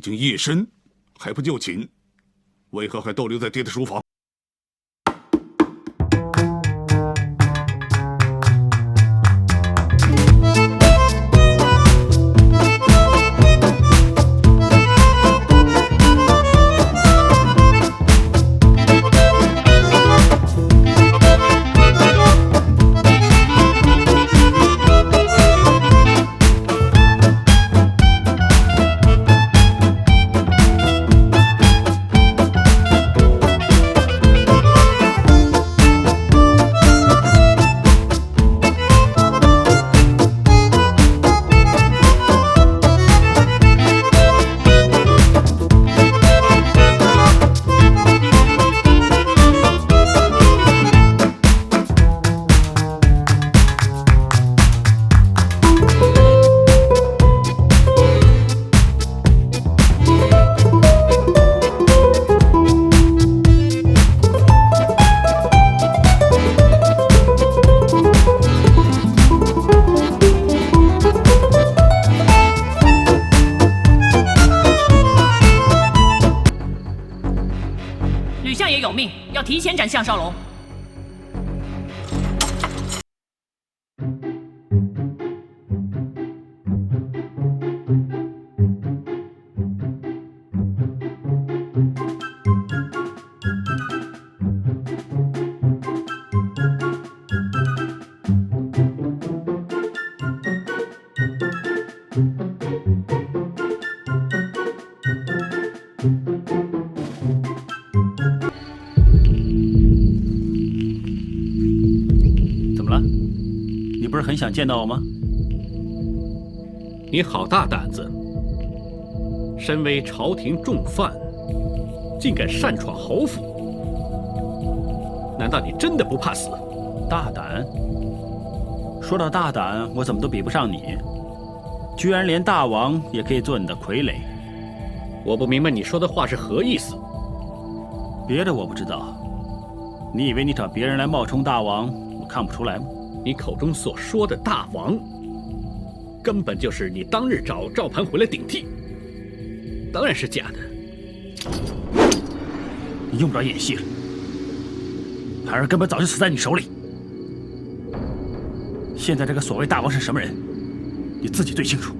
已经夜深，还不就寝？为何还逗留在爹的书房？吕相爷有命，要提前斩项少龙。你不是很想见到我吗？你好大胆子！身为朝廷重犯，竟敢擅闯侯府！难道你真的不怕死？大胆？说到大胆，我怎么都比不上你，居然连大王也可以做你的傀儡。我不明白你说的话是何意思。别的我不知道，你以为你找别人来冒充大王，我看不出来吗？你口中所说的大王，根本就是你当日找赵盘回来顶替，当然是假的。你用不着演戏了，盘儿根本早就死在你手里。现在这个所谓大王是什么人，你自己最清楚。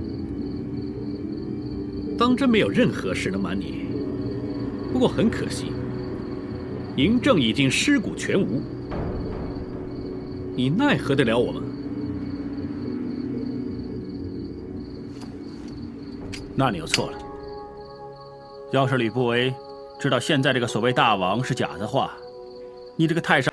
当真没有任何事能瞒你，不过很可惜，嬴政已经尸骨全无。你奈何得了我吗？那你又错了。要是吕不韦知道现在这个所谓大王是假的话，你这个太上。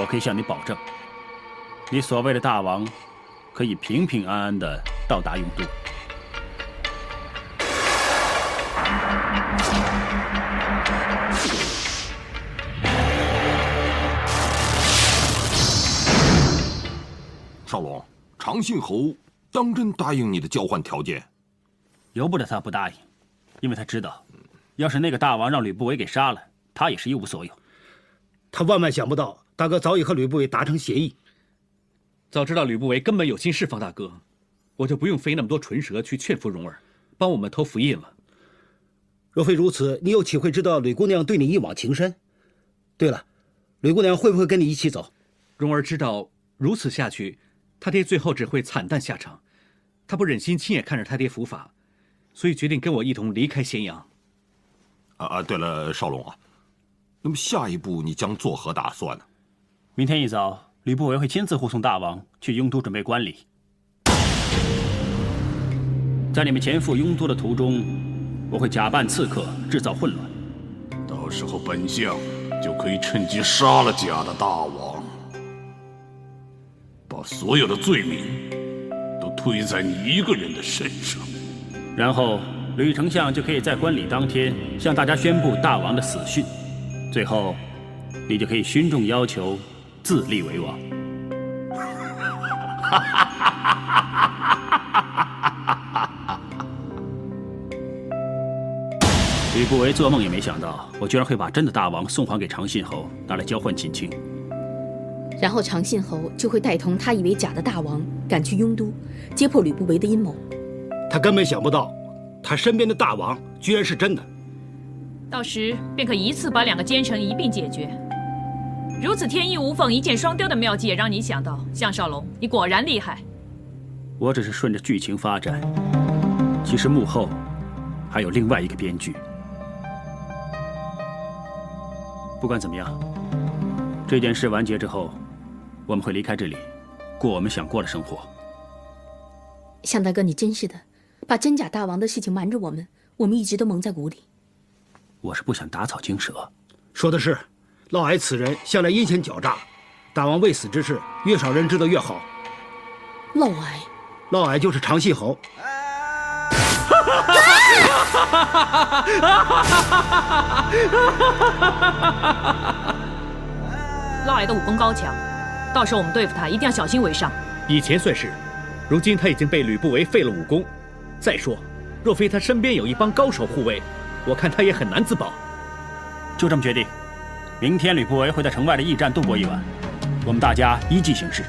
我可以向你保证，你所谓的大王可以平平安安地到达雍都。少龙，长信侯当真答应你的交换条件？由不得他不答应，因为他知道，要是那个大王让吕不韦给杀了，他也是一无所有。他万万想不到，大哥早已和吕不韦达成协议。早知道吕不韦根本有心释放大哥，我就不用费那么多唇舌去劝服蓉儿，帮我们投符印了。若非如此，你又岂会知道吕姑娘对你一往情深？对了，吕姑娘会不会跟你一起走？蓉儿知道如此下去，他爹最后只会惨淡下场，他不忍心亲眼看着他爹伏法，所以决定跟我一同离开咸阳。对了，少龙啊，那么下一步你将作何打算呢？明天一早，吕不韦会亲自护送大王去雍都准备观礼。在你们前赴雍都的途中，我会假扮刺客，制造混乱。到时候本相就可以趁机杀了假的大王，把所有的罪名都推在你一个人的身上。然后，吕丞相就可以在观礼当天向大家宣布大王的死讯。最后，你就可以循众要求自立为王。吕不韦做梦也没想到，我居然会把真的大王送还给长信侯，拿来交换亲情。然后长信侯就会带同他以为假的大王赶去雍都，揭破吕不韦的阴谋。他根本想不到，他身边的大王居然是真的。到时便可一次把2个奸臣一并解决。如此天衣无缝、一箭双雕的妙计，也让你想到，项少龙，你果然厉害。我只是顺着剧情发展，其实幕后还有另外一个编剧。不管怎么样，这件事完结之后，我们会离开这里，过我们想过的生活。向大哥，你真是的，把真假大王的事情瞒着我们，我们一直都蒙在鼓里。我是不想打草惊蛇。说的是，嫪毐此人向来阴险狡诈，大王未死之事，越少人知道越好。嫪毐就是长信侯。嫪毐的武功高强，到时候我们对付他一定要小心为上。以前算是，如今他已经被吕不韦废了武功。再说，若非他身边有一帮高手护卫，我看他也很难自保。就这么决定，明天吕不韦会在城外的驿站度过一晚，我们大家依计行事。